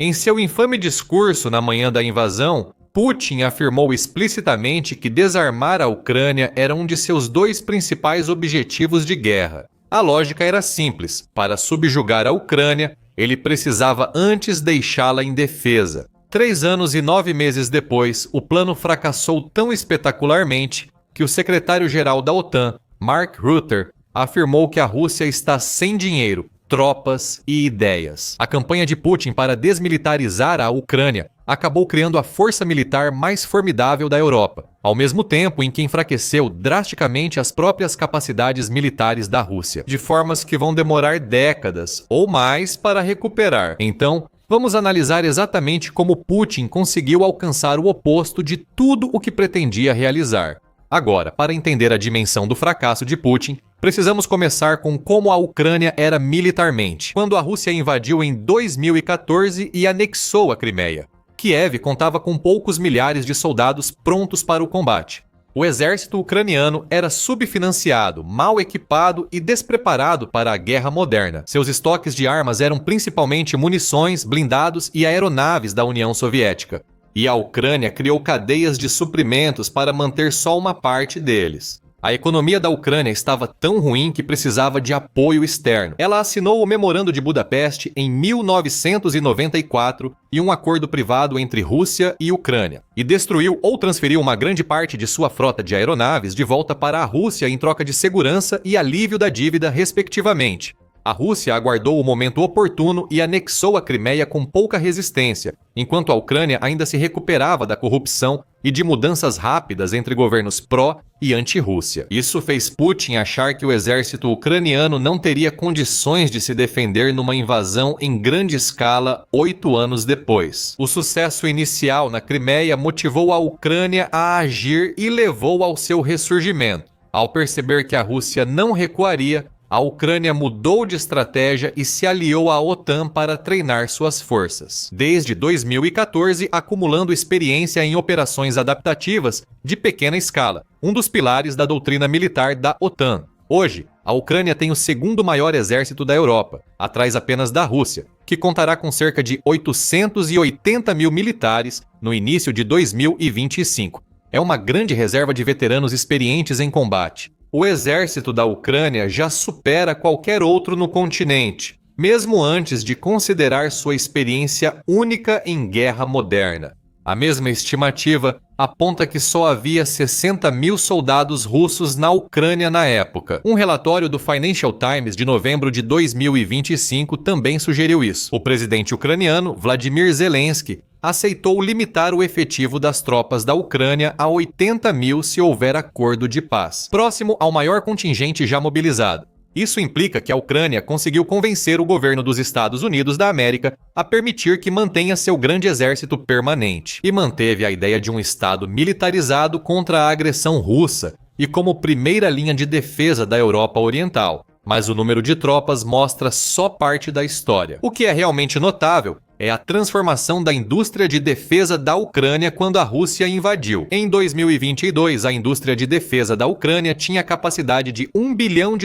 Em seu infame discurso na manhã da invasão, Putin afirmou explicitamente que desarmar a Ucrânia era um de seus dois principais objetivos de guerra. A lógica era simples: para subjugar a Ucrânia, ele precisava antes deixá-la indefesa. 3 anos e 9 meses depois, o plano fracassou tão espetacularmente que o secretário-geral da OTAN, Mark Rutte, afirmou que a Rússia está sem dinheiro, tropas e ideias. A campanha de Putin para desmilitarizar a Ucrânia acabou criando a força militar mais formidável da Europa, ao mesmo tempo em que enfraqueceu drasticamente as próprias capacidades militares da Rússia, de formas que vão demorar décadas ou mais para recuperar. Então, vamos analisar exatamente como Putin conseguiu alcançar o oposto de tudo o que pretendia realizar. Agora, para entender a dimensão do fracasso de Putin, precisamos começar com como a Ucrânia era militarmente, quando a Rússia invadiu em 2014 e anexou a Crimeia. Kiev contava com poucos milhares de soldados prontos para o combate. O exército ucraniano era subfinanciado, mal equipado e despreparado para a guerra moderna. Seus estoques de armas eram principalmente munições, blindados e aeronaves da União Soviética. E a Ucrânia criou cadeias de suprimentos para manter só uma parte deles. A economia da Ucrânia estava tão ruim que precisava de apoio externo. Ela assinou o Memorando de Budapeste em 1994 e um acordo privado entre Rússia e Ucrânia, e destruiu ou transferiu uma grande parte de sua frota de aeronaves de volta para a Rússia em troca de segurança e alívio da dívida, respectivamente. A Rússia aguardou o momento oportuno e anexou a Crimeia com pouca resistência, enquanto a Ucrânia ainda se recuperava da corrupção e de mudanças rápidas entre governos pró- e anti-Rússia. Isso fez Putin achar que o exército ucraniano não teria condições de se defender numa invasão em grande escala 8 anos depois. O sucesso inicial na Crimeia motivou a Ucrânia a agir e levou ao seu ressurgimento. Ao perceber que a Rússia não recuaria, a Ucrânia mudou de estratégia e se aliou à OTAN para treinar suas forças. Desde 2014, acumulando experiência em operações adaptativas de pequena escala, um dos pilares da doutrina militar da OTAN. Hoje, a Ucrânia tem o segundo maior exército da Europa, atrás apenas da Rússia, que contará com cerca de 880 mil militares no início de 2025. É uma grande reserva de veteranos experientes em combate. O exército da Ucrânia já supera qualquer outro no continente, mesmo antes de considerar sua experiência única em guerra moderna. A mesma estimativa aponta que só havia 60 mil soldados russos na Ucrânia na época. Um relatório do Financial Times de novembro de 2025 também sugeriu isso. O presidente ucraniano, Vladimir Zelensky, aceitou limitar o efetivo das tropas da Ucrânia a 80 mil se houver acordo de paz, próximo ao maior contingente já mobilizado. Isso implica que a Ucrânia conseguiu convencer o governo dos Estados Unidos da América a permitir que mantenha seu grande exército permanente, e manteve a ideia de um Estado militarizado contra a agressão russa e como primeira linha de defesa da Europa Oriental. Mas o número de tropas mostra só parte da história. O que é realmente notável é a transformação da indústria de defesa da Ucrânia quando a Rússia invadiu. Em 2022, a indústria de defesa da Ucrânia tinha capacidade de $1 bilhão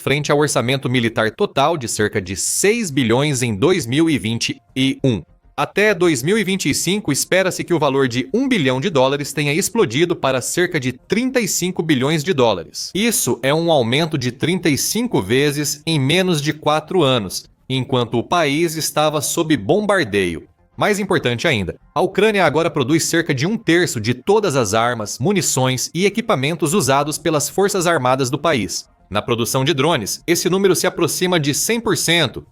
frente ao orçamento militar total de cerca de 6 bilhões em 2021. Até 2025, espera-se que o valor de $1 bilhão tenha explodido para cerca de 35 bilhões de dólares. Isso é um aumento de 35 vezes em menos de 4 anos, enquanto o país estava sob bombardeio. Mais importante ainda, a Ucrânia agora produz cerca de 1/3 de todas as armas, munições e equipamentos usados pelas forças armadas do país. Na produção de drones, esse número se aproxima de 100%.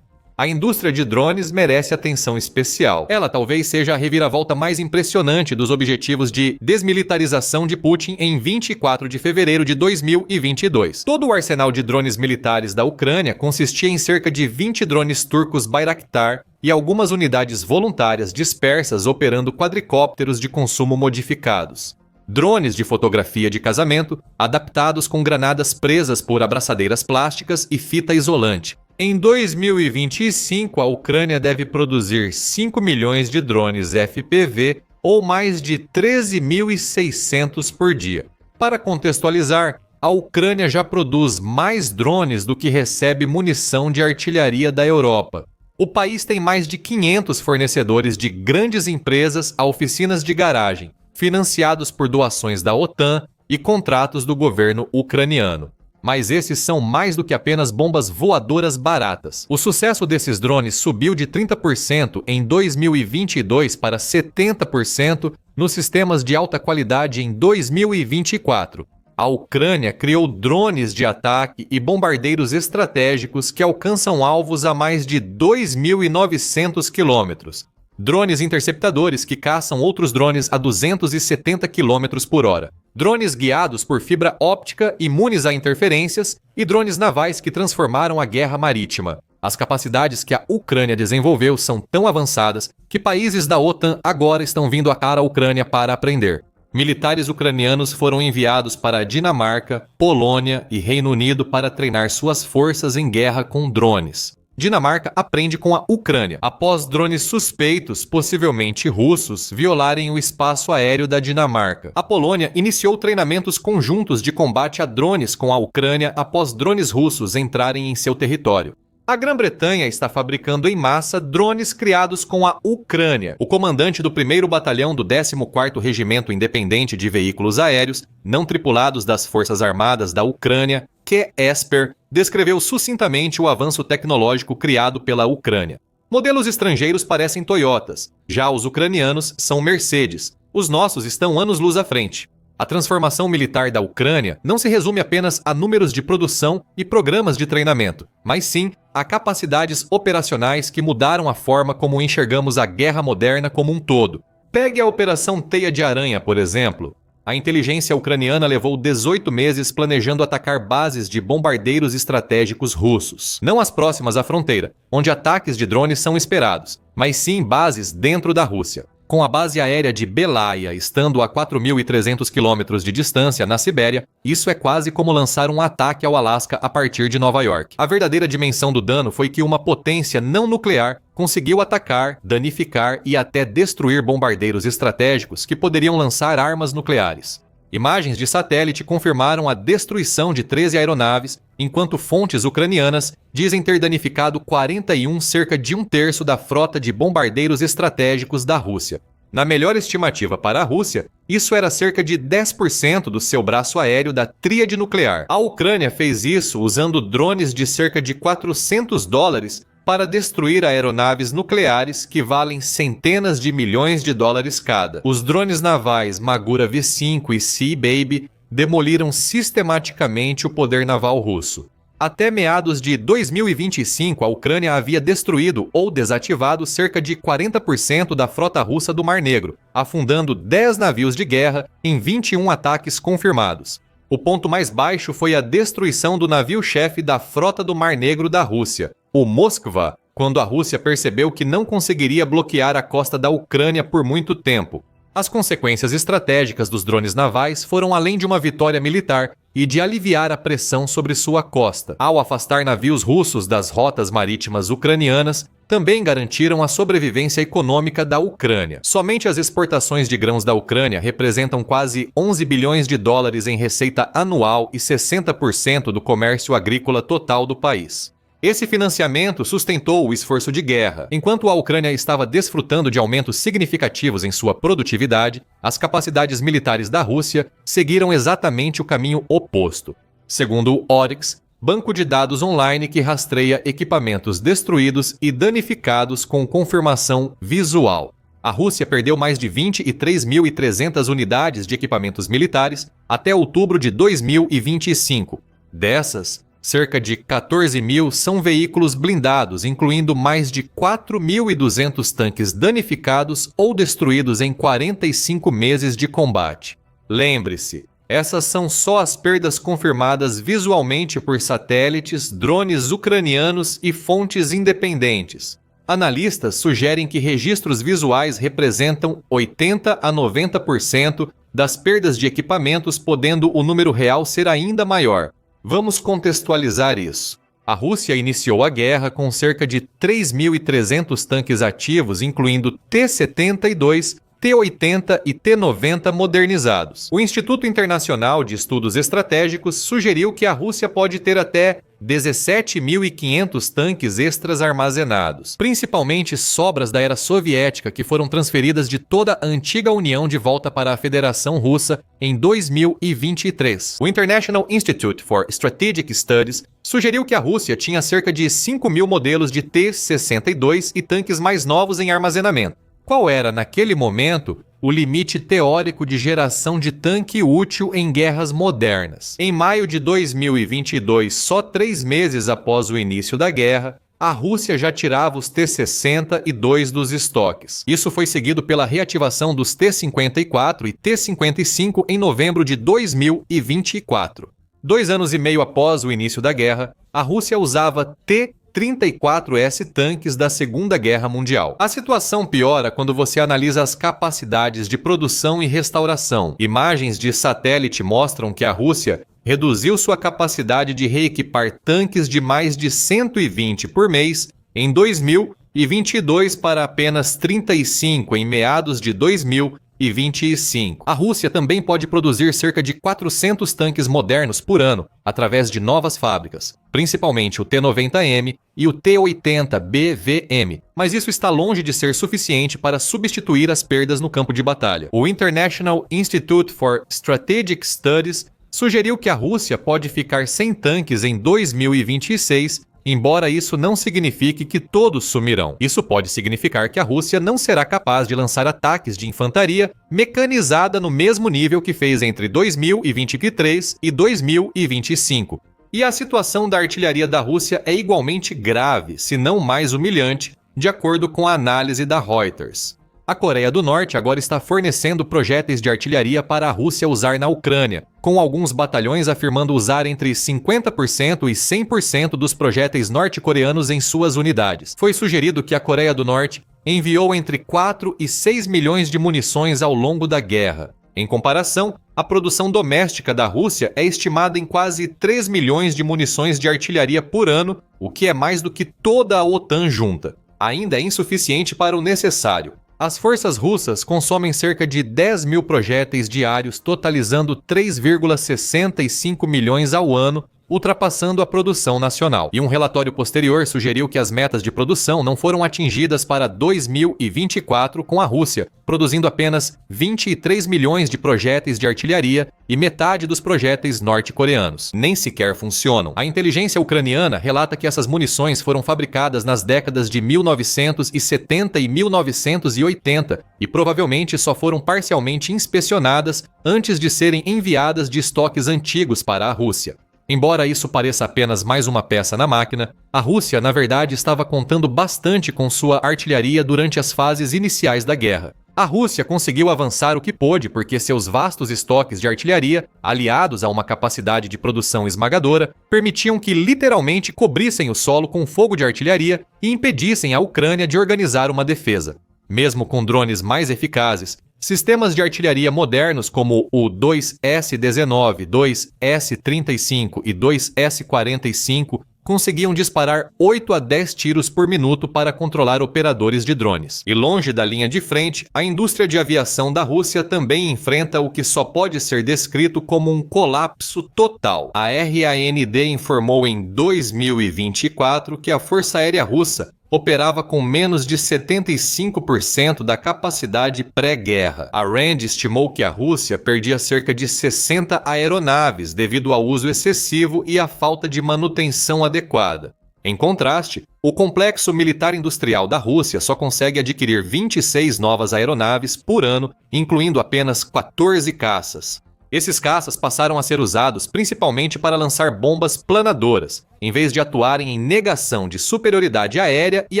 A indústria de drones merece atenção especial. Ela talvez seja a reviravolta mais impressionante dos objetivos de desmilitarização de Putin em 24 de fevereiro de 2022. Todo o arsenal de drones militares da Ucrânia consistia em cerca de 20 drones turcos Bayraktar e algumas unidades voluntárias dispersas operando quadricópteros de consumo modificados. Drones de fotografia de casamento, adaptados com granadas presas por abraçadeiras plásticas e fita isolante. Em 2025, a Ucrânia deve produzir 5 milhões de drones FPV, ou mais de 13.600 por dia. Para contextualizar, a Ucrânia já produz mais drones do que recebe munição de artilharia da Europa. O país tem mais de 500 fornecedores de grandes empresas a oficinas de garagem, financiados por doações da OTAN e contratos do governo ucraniano. Mas esses são mais do que apenas bombas voadoras baratas. O sucesso desses drones subiu de 30% em 2022 para 70% nos sistemas de alta qualidade em 2024. A Ucrânia criou drones de ataque e bombardeiros estratégicos que alcançam alvos a mais de 2.900 quilômetros. Drones interceptadores que caçam outros drones a 270 km por hora. Drones guiados por fibra óptica imunes a interferências e drones navais que transformaram a guerra marítima. As capacidades que a Ucrânia desenvolveu são tão avançadas que países da OTAN agora estão vindo à Ucrânia para aprender. Militares ucranianos foram enviados para a Dinamarca, Polônia e Reino Unido para treinar suas forças em guerra com drones. Dinamarca aprende com a Ucrânia, após drones suspeitos, possivelmente russos, violarem o espaço aéreo da Dinamarca. A Polônia iniciou treinamentos conjuntos de combate a drones com a Ucrânia após drones russos entrarem em seu território. A Grã-Bretanha está fabricando em massa drones criados com a Ucrânia. O comandante do 1º Batalhão do 14º Regimento Independente de Veículos Aéreos não tripulados das Forças Armadas da Ucrânia, Ke Esper, descreveu sucintamente o avanço tecnológico criado pela Ucrânia. Modelos estrangeiros parecem Toyotas, já os ucranianos são Mercedes. Os nossos estão anos-luz à frente. A transformação militar da Ucrânia não se resume apenas a números de produção e programas de treinamento, mas sim a capacidades operacionais que mudaram a forma como enxergamos a guerra moderna como um todo. Pegue a Operação Teia de Aranha, por exemplo. A inteligência ucraniana levou 18 meses planejando atacar bases de bombardeiros estratégicos russos. Não as próximas à fronteira, onde ataques de drones são esperados, mas sim bases dentro da Rússia. Com a base aérea de Belaya estando a 4.300 quilômetros de distância na Sibéria, isso é quase como lançar um ataque ao Alasca a partir de Nova York. A verdadeira dimensão do dano foi que uma potência não nuclear conseguiu atacar, danificar e até destruir bombardeiros estratégicos que poderiam lançar armas nucleares. Imagens de satélite confirmaram a destruição de 13 aeronaves, enquanto fontes ucranianas dizem ter danificado 41, cerca de um terço da frota de bombardeiros estratégicos da Rússia. Na melhor estimativa para a Rússia, isso era cerca de 10% do seu braço aéreo da tríade nuclear. A Ucrânia fez isso usando drones de cerca de $400 para destruir aeronaves nucleares que valem centenas de milhões de dólares cada. Os drones navais Magura V5 e Sea Baby demoliram sistematicamente o poder naval russo. Até meados de 2025, a Ucrânia havia destruído ou desativado cerca de 40% da frota russa do Mar Negro, afundando 10 navios de guerra em 21 ataques confirmados. O ponto mais baixo foi a destruição do navio-chefe da frota do Mar Negro da Rússia, o Moskva, quando a Rússia percebeu que não conseguiria bloquear a costa da Ucrânia por muito tempo. As consequências estratégicas dos drones navais foram além de uma vitória militar e de aliviar a pressão sobre sua costa. Ao afastar navios russos das rotas marítimas ucranianas, também garantiram a sobrevivência econômica da Ucrânia. Somente as exportações de grãos da Ucrânia representam quase 11 bilhões de dólares em receita anual e 60% do comércio agrícola total do país. Esse financiamento sustentou o esforço de guerra. Enquanto a Ucrânia estava desfrutando de aumentos significativos em sua produtividade, as capacidades militares da Rússia seguiram exatamente o caminho oposto. Segundo o Oryx, banco de dados online que rastreia equipamentos destruídos e danificados com confirmação visual. A Rússia perdeu mais de 23.300 unidades de equipamentos militares até outubro de 2025. Dessas, cerca de 14.000 são veículos blindados, incluindo mais de 4.200 tanques danificados ou destruídos em 45 meses de combate. Lembre-se, essas são só as perdas confirmadas visualmente por satélites, drones ucranianos e fontes independentes. Analistas sugerem que registros visuais representam 80 a 90% das perdas de equipamentos, podendo o número real ser ainda maior. Vamos contextualizar isso. A Rússia iniciou a guerra com cerca de 3.300 tanques ativos, incluindo T-72 T-80 e T-90 modernizados. O Instituto Internacional de Estudos Estratégicos sugeriu que a Rússia pode ter até 17.500 tanques extras armazenados, principalmente sobras da era soviética que foram transferidas de toda a antiga União de volta para a Federação Russa em 2023. O International Institute for Strategic Studies sugeriu que a Rússia tinha cerca de 5.000 modelos de T-62 e tanques mais novos em armazenamento. Qual era, naquele momento, o limite teórico de geração de tanque útil em guerras modernas? Em maio de 2022, só 3 meses após o início da guerra, a Rússia já tirava os T-62 dos estoques. Isso foi seguido pela reativação dos T-54 e T-55 em novembro de 2024. 2 anos e meio após o início da guerra, a Rússia usava T-34S tanques da Segunda Guerra Mundial. A situação piora quando você analisa as capacidades de produção e restauração. Imagens de satélite mostram que a Rússia reduziu sua capacidade de reequipar tanques de mais de 120 por mês em 2022 para apenas 35 em meados de 2025. A Rússia também pode produzir cerca de 400 tanques modernos por ano através de novas fábricas, principalmente o T-90M e o T-80BVM, mas isso está longe de ser suficiente para substituir as perdas no campo de batalha. O International Institute for Strategic Studies sugeriu que a Rússia pode ficar sem tanques em 2026, embora isso não signifique que todos sumirão. Isso pode significar que a Rússia não será capaz de lançar ataques de infantaria mecanizada no mesmo nível que fez entre 2023 e 2025. E a situação da artilharia da Rússia é igualmente grave, se não mais humilhante, de acordo com a análise da Reuters. A Coreia do Norte agora está fornecendo projéteis de artilharia para a Rússia usar na Ucrânia, com alguns batalhões afirmando usar entre 50% e 100% dos projéteis norte-coreanos em suas unidades. Foi sugerido que a Coreia do Norte enviou entre 4 e 6 milhões de munições ao longo da guerra. Em comparação, a produção doméstica da Rússia é estimada em quase 3 milhões de munições de artilharia por ano, o que é mais do que toda a OTAN junta. Ainda é insuficiente para o necessário. As forças russas consomem cerca de 10 mil projéteis diários, totalizando 3,65 milhões ao ano, ultrapassando a produção nacional. E um relatório posterior sugeriu que as metas de produção não foram atingidas para 2024 com a Rússia, produzindo apenas 23 milhões de projéteis de artilharia e metade dos projéteis norte-coreanos. Nem sequer funcionam. A inteligência ucraniana relata que essas munições foram fabricadas nas décadas de 1970 e 1980 e provavelmente só foram parcialmente inspecionadas antes de serem enviadas de estoques antigos para a Rússia. Embora isso pareça apenas mais uma peça na máquina, a Rússia, na verdade, estava contando bastante com sua artilharia durante as fases iniciais da guerra. A Rússia conseguiu avançar o que pôde porque seus vastos estoques de artilharia, aliados a uma capacidade de produção esmagadora, permitiam que literalmente cobrissem o solo com fogo de artilharia e impedissem a Ucrânia de organizar uma defesa. Mesmo com drones mais eficazes, sistemas de artilharia modernos como o 2S-19, 2S-35 e 2S-45 conseguiam disparar 8 a 10 tiros por minuto para controlar operadores de drones. E longe da linha de frente, a indústria de aviação da Rússia também enfrenta o que só pode ser descrito como um colapso total. A RAND informou em 2024 que a Força Aérea Russa operava com menos de 75% da capacidade pré-guerra. A RAND estimou que a Rússia perdia cerca de 60 aeronaves devido ao uso excessivo e à falta de manutenção adequada. Em contraste, o complexo militar industrial da Rússia só consegue adquirir 26 novas aeronaves por ano, incluindo apenas 14 caças. Esses caças passaram a ser usados principalmente para lançar bombas planadoras, em vez de atuarem em negação de superioridade aérea e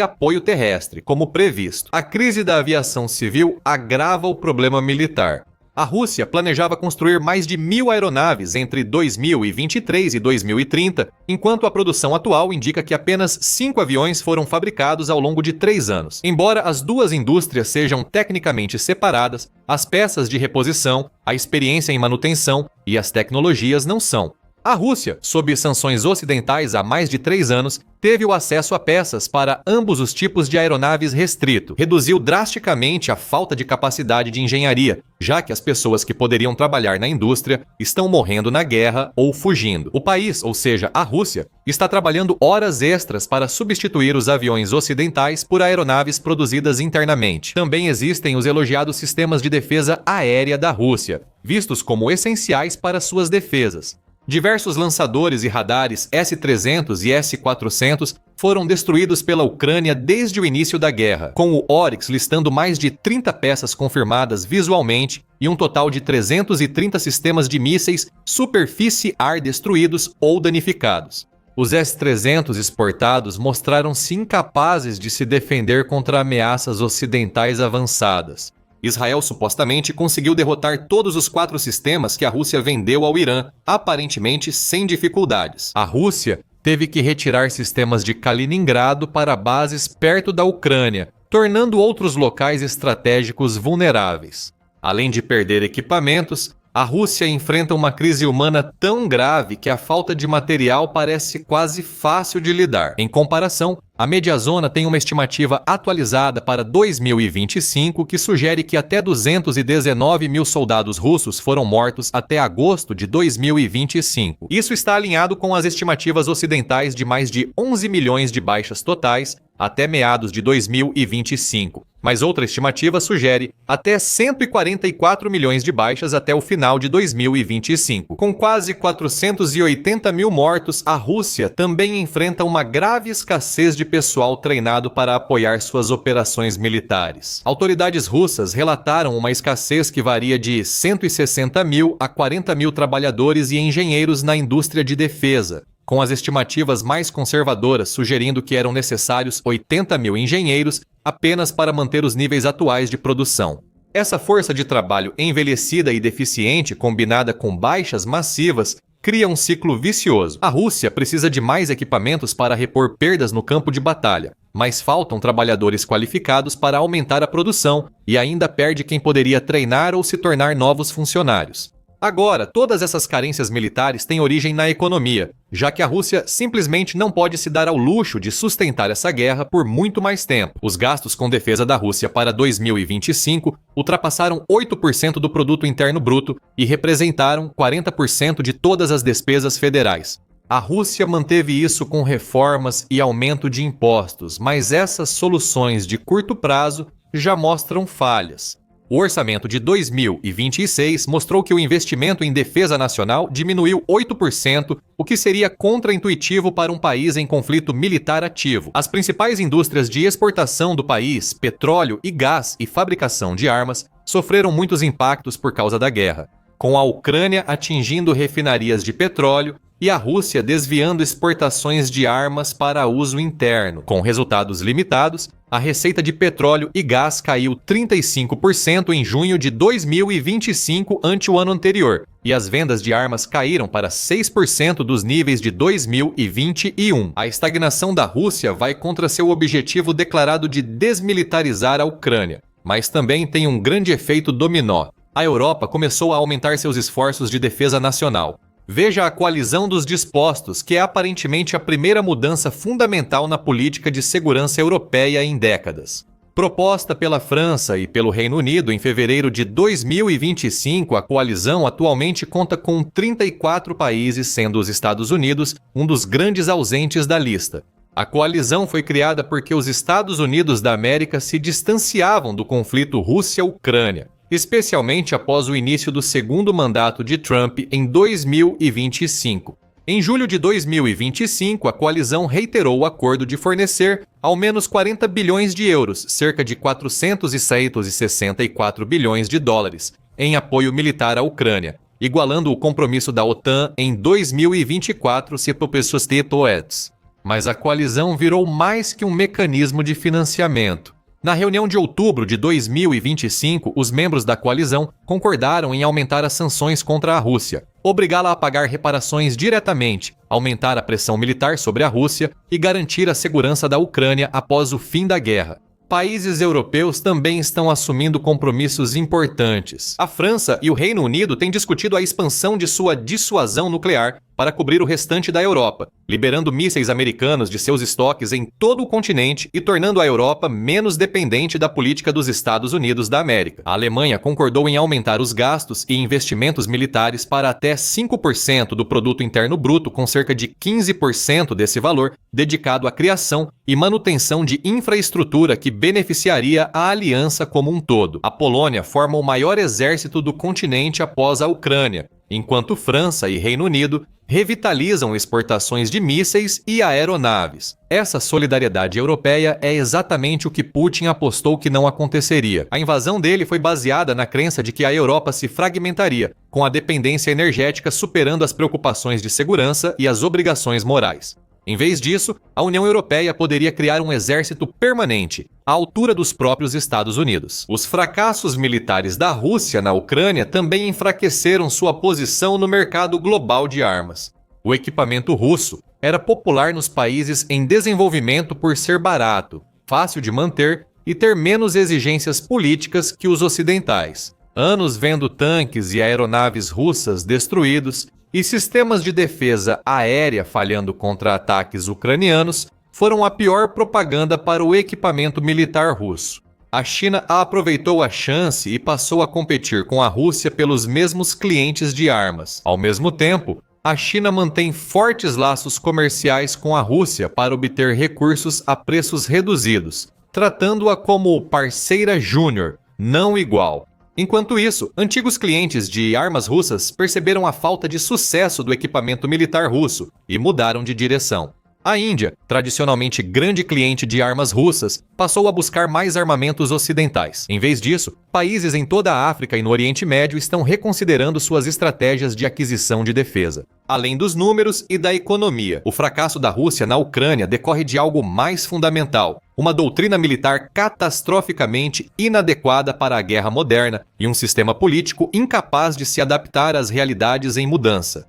apoio terrestre, como previsto. A crise da aviação civil agrava o problema militar. A Rússia planejava construir mais de 1.000 aeronaves entre 2023 e 2030, enquanto a produção atual indica que apenas 5 aviões foram fabricados ao longo de 3 anos. Embora as duas indústrias sejam tecnicamente separadas, as peças de reposição, a experiência em manutenção e as tecnologias não são. A Rússia, sob sanções ocidentais há mais de 3 anos, teve o acesso a peças para ambos os tipos de aeronaves restrito. Reduziu drasticamente a falta de capacidade de engenharia, já que as pessoas que poderiam trabalhar na indústria estão morrendo na guerra ou fugindo. O país, ou seja, a Rússia, está trabalhando horas extras para substituir os aviões ocidentais por aeronaves produzidas internamente. Também existem os elogiados sistemas de defesa aérea da Rússia, vistos como essenciais para suas defesas. Diversos lançadores e radares S-300 e S-400 foram destruídos pela Ucrânia desde o início da guerra, com o Oryx listando mais de 30 peças confirmadas visualmente e um total de 330 sistemas de mísseis superfície-ar destruídos ou danificados. Os S-300 exportados mostraram-se incapazes de se defender contra ameaças ocidentais avançadas. Israel supostamente conseguiu derrotar todos os 4 sistemas que a Rússia vendeu ao Irã, aparentemente sem dificuldades. A Rússia teve que retirar sistemas de Kaliningrado para bases perto da Ucrânia, tornando outros locais estratégicos vulneráveis. Além de perder equipamentos, a Rússia enfrenta uma crise humana tão grave que a falta de material parece quase fácil de lidar. Em comparação, a Mediazona tem uma estimativa atualizada para 2025 que sugere que até 219 mil soldados russos foram mortos até agosto de 2025. Isso está alinhado com as estimativas ocidentais de mais de 11 milhões de baixas totais até meados de 2025. Mas outra estimativa sugere até 144 milhões de baixas até o final de 2025. Com quase 480 mil mortos, a Rússia também enfrenta uma grave escassez de pessoal treinado para apoiar suas operações militares. Autoridades russas relataram uma escassez que varia de 160 mil a 40 mil trabalhadores e engenheiros na indústria de defesa, com as estimativas mais conservadoras sugerindo que eram necessários 80 mil engenheiros apenas para manter os níveis atuais de produção. Essa força de trabalho envelhecida e deficiente, combinada com baixas massivas, cria um ciclo vicioso. A Rússia precisa de mais equipamentos para repor perdas no campo de batalha, mas faltam trabalhadores qualificados para aumentar a produção e ainda perde quem poderia treinar ou se tornar novos funcionários. Agora, todas essas carências militares têm origem na economia, já que a Rússia simplesmente não pode se dar ao luxo de sustentar essa guerra por muito mais tempo. Os gastos com defesa da Rússia para 2025 ultrapassaram 8% do produto interno bruto e representaram 40% de todas as despesas federais. A Rússia manteve isso com reformas e aumento de impostos, mas essas soluções de curto prazo já mostram falhas. O orçamento de 2026 mostrou que o investimento em defesa nacional diminuiu 8%, o que seria contraintuitivo para um país em conflito militar ativo. As principais indústrias de exportação do país, petróleo e gás e fabricação de armas, sofreram muitos impactos por causa da guerra, com a Ucrânia atingindo refinarias de petróleo e a Rússia desviando exportações de armas para uso interno. Com resultados limitados, a receita de petróleo e gás caiu 35% em junho de 2025 ante o ano anterior, e as vendas de armas caíram para 6% dos níveis de 2021. A estagnação da Rússia vai contra seu objetivo declarado de desmilitarizar a Ucrânia, mas também tem um grande efeito dominó. A Europa começou a aumentar seus esforços de defesa nacional. Veja a coalizão dos dispostos, que é aparentemente a primeira mudança fundamental na política de segurança europeia em décadas. Proposta pela França e pelo Reino Unido em fevereiro de 2025, a coalizão atualmente conta com 34 países, sendo os Estados Unidos um dos grandes ausentes da lista. A coalizão foi criada porque os Estados Unidos da América se distanciavam do conflito Rússia-Ucrânia, especialmente após o início do segundo mandato de Trump em 2025. Em julho de 2025, a coalizão reiterou o acordo de fornecer ao menos 40 bilhões de euros, cerca de 464 bilhões de dólares, em apoio militar à Ucrânia, igualando o compromisso da OTAN em 2024, se pessoas tetoetes. Mas a coalizão virou mais que um mecanismo de financiamento. Na reunião de outubro de 2025, os membros da coalizão concordaram em aumentar as sanções contra a Rússia, obrigá-la a pagar reparações diretamente, aumentar a pressão militar sobre a Rússia e garantir a segurança da Ucrânia após o fim da guerra. Países europeus também estão assumindo compromissos importantes. A França e o Reino Unido têm discutido a expansão de sua dissuasão nuclear para cobrir o restante da Europa, liberando mísseis americanos de seus estoques em todo o continente e tornando a Europa menos dependente da política dos Estados Unidos da América. A Alemanha concordou em aumentar os gastos e investimentos militares para até 5% do produto interno bruto, com cerca de 15% desse valor dedicado à criação e manutenção de infraestrutura que beneficiaria a aliança como um todo. A Polônia forma o maior exército do continente após a Ucrânia, enquanto França e Reino Unido revitalizam exportações de mísseis e aeronaves. Essa solidariedade europeia é exatamente o que Putin apostou que não aconteceria. A invasão dele foi baseada na crença de que a Europa se fragmentaria, com a dependência energética superando as preocupações de segurança e as obrigações morais. Em vez disso, a União Europeia poderia criar um exército permanente, à altura dos próprios Estados Unidos. Os fracassos militares da Rússia na Ucrânia também enfraqueceram sua posição no mercado global de armas. O equipamento russo era popular nos países em desenvolvimento por ser barato, fácil de manter e ter menos exigências políticas que os ocidentais. Anos vendo tanques e aeronaves russas destruídos e sistemas de defesa aérea falhando contra ataques ucranianos foram a pior propaganda para o equipamento militar russo. A China aproveitou a chance e passou a competir com a Rússia pelos mesmos clientes de armas. Ao mesmo tempo, a China mantém fortes laços comerciais com a Rússia para obter recursos a preços reduzidos, tratando-a como parceira júnior, não igual. Enquanto isso, antigos clientes de armas russas perceberam a falta de sucesso do equipamento militar russo e mudaram de direção. A Índia, tradicionalmente grande cliente de armas russas, passou a buscar mais armamentos ocidentais. Em vez disso, países em toda a África e no Oriente Médio estão reconsiderando suas estratégias de aquisição de defesa. Além dos números e da economia, o fracasso da Rússia na Ucrânia decorre de algo mais fundamental: uma doutrina militar catastroficamente inadequada para a guerra moderna e um sistema político incapaz de se adaptar às realidades em mudança.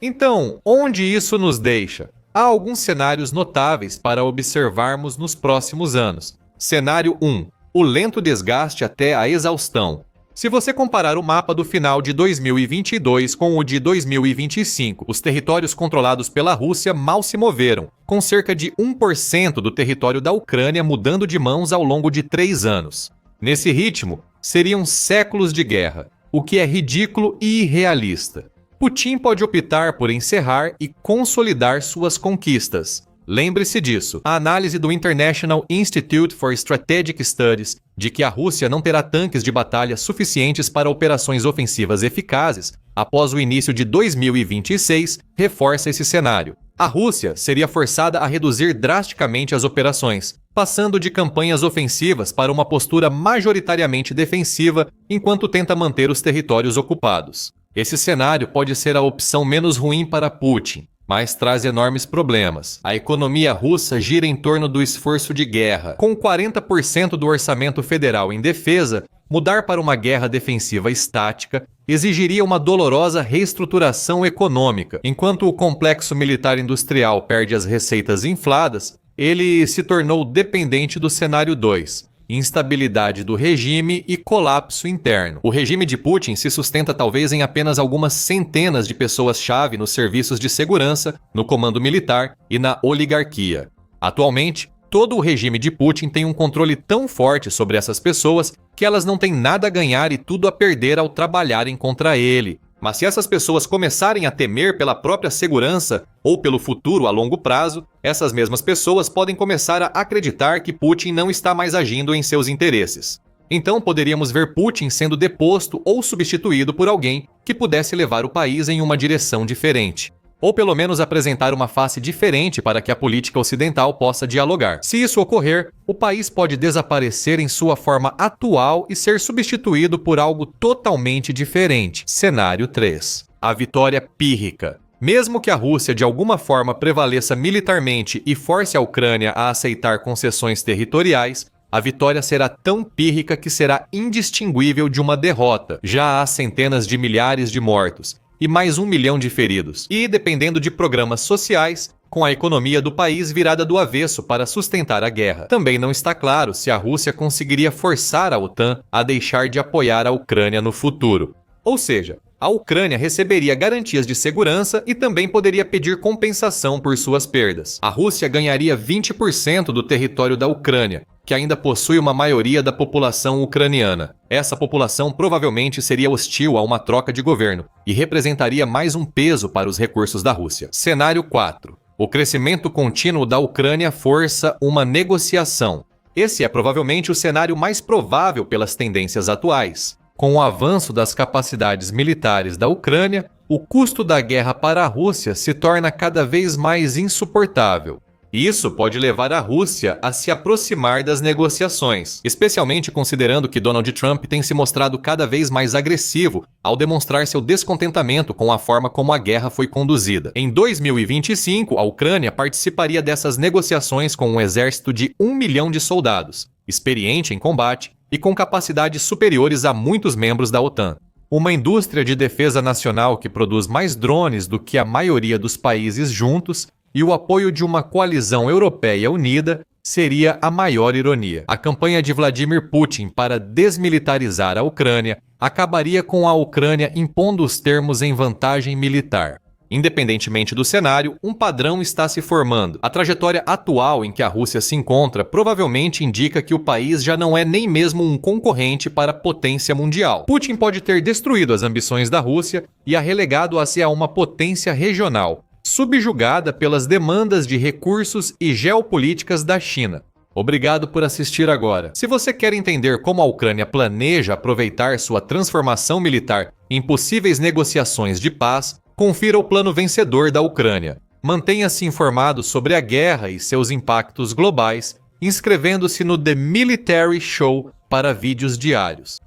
Então, onde isso nos deixa? Há alguns cenários notáveis para observarmos nos próximos anos. Cenário 1. O lento desgaste até a exaustão. Se você comparar o mapa do final de 2022 com o de 2025, os territórios controlados pela Rússia mal se moveram, com cerca de 1% do território da Ucrânia mudando de mãos ao longo de 3 anos. Nesse ritmo, seriam séculos de guerra, o que é ridículo e irrealista. Putin pode optar por encerrar e consolidar suas conquistas. Lembre-se disso. A análise do International Institute for Strategic Studies de que a Rússia não terá tanques de batalha suficientes para operações ofensivas eficazes após o início de 2026 reforça esse cenário. A Rússia seria forçada a reduzir drasticamente as operações, passando de campanhas ofensivas para uma postura majoritariamente defensiva enquanto tenta manter os territórios ocupados. Esse cenário pode ser a opção menos ruim para Putin, mas traz enormes problemas. A economia russa gira em torno do esforço de guerra. Com 40% do orçamento federal em defesa, mudar para uma guerra defensiva estática exigiria uma dolorosa reestruturação econômica. Enquanto o complexo militar industrial perde as receitas infladas, ele se tornou dependente do cenário 2. Instabilidade do regime e colapso interno. O regime de Putin se sustenta talvez em apenas algumas centenas de pessoas-chave nos serviços de segurança, no comando militar e na oligarquia. Atualmente, todo o regime de Putin tem um controle tão forte sobre essas pessoas que elas não têm nada a ganhar e tudo a perder ao trabalharem contra ele. Mas se essas pessoas começarem a temer pela própria segurança ou pelo futuro a longo prazo, essas mesmas pessoas podem começar a acreditar que Putin não está mais agindo em seus interesses. Então poderíamos ver Putin sendo deposto ou substituído por alguém que pudesse levar o país em uma direção diferente. Ou pelo menos apresentar uma face diferente para que a política ocidental possa dialogar. Se isso ocorrer, o país pode desaparecer em sua forma atual e ser substituído por algo totalmente diferente. Cenário 3. A vitória pírrica. Mesmo que a Rússia de alguma forma prevaleça militarmente e force a Ucrânia a aceitar concessões territoriais, a vitória será tão pírrica que será indistinguível de uma derrota. Já há centenas de milhares de mortos e mais 1 milhão de feridos. E, dependendo de programas sociais, com a economia do país virada do avesso para sustentar a guerra. Também não está claro se a Rússia conseguiria forçar a OTAN a deixar de apoiar a Ucrânia no futuro. Ou seja, A Ucrânia receberia garantias de segurança e também poderia pedir compensação por suas perdas. A Rússia ganharia 20% do território da Ucrânia, que ainda possui uma maioria da população ucraniana. Essa população provavelmente seria hostil a uma troca de governo e representaria mais um peso para os recursos da Rússia. Cenário 4. O crescimento contínuo da Ucrânia força uma negociação. Esse é provavelmente o cenário mais provável pelas tendências atuais. Com o avanço das capacidades militares da Ucrânia, o custo da guerra para a Rússia se torna cada vez mais insuportável. Isso pode levar a Rússia a se aproximar das negociações, especialmente considerando que Donald Trump tem se mostrado cada vez mais agressivo ao demonstrar seu descontentamento com a forma como a guerra foi conduzida. Em 2025, a Ucrânia participaria dessas negociações com um exército de 1 milhão de soldados, experiente em combate e com capacidades superiores a muitos membros da OTAN. Uma indústria de defesa nacional que produz mais drones do que a maioria dos países juntos e o apoio de uma coalizão europeia unida seria a maior ironia. A campanha de Vladimir Putin para desmilitarizar a Ucrânia acabaria com a Ucrânia impondo os termos em vantagem militar. Independentemente do cenário, um padrão está se formando. A trajetória atual em que a Rússia se encontra provavelmente indica que o país já não é nem mesmo um concorrente para a potência mundial. Putin pode ter destruído as ambições da Rússia e a relegado a ser uma potência regional, subjugada pelas demandas de recursos e geopolíticas da China. Obrigado por assistir agora. Se você quer entender como a Ucrânia planeja aproveitar sua transformação militar em possíveis negociações de paz, confira o plano vencedor da Ucrânia. Mantenha-se informado sobre a guerra e seus impactos globais, inscrevendo-se no The Military Show para vídeos diários.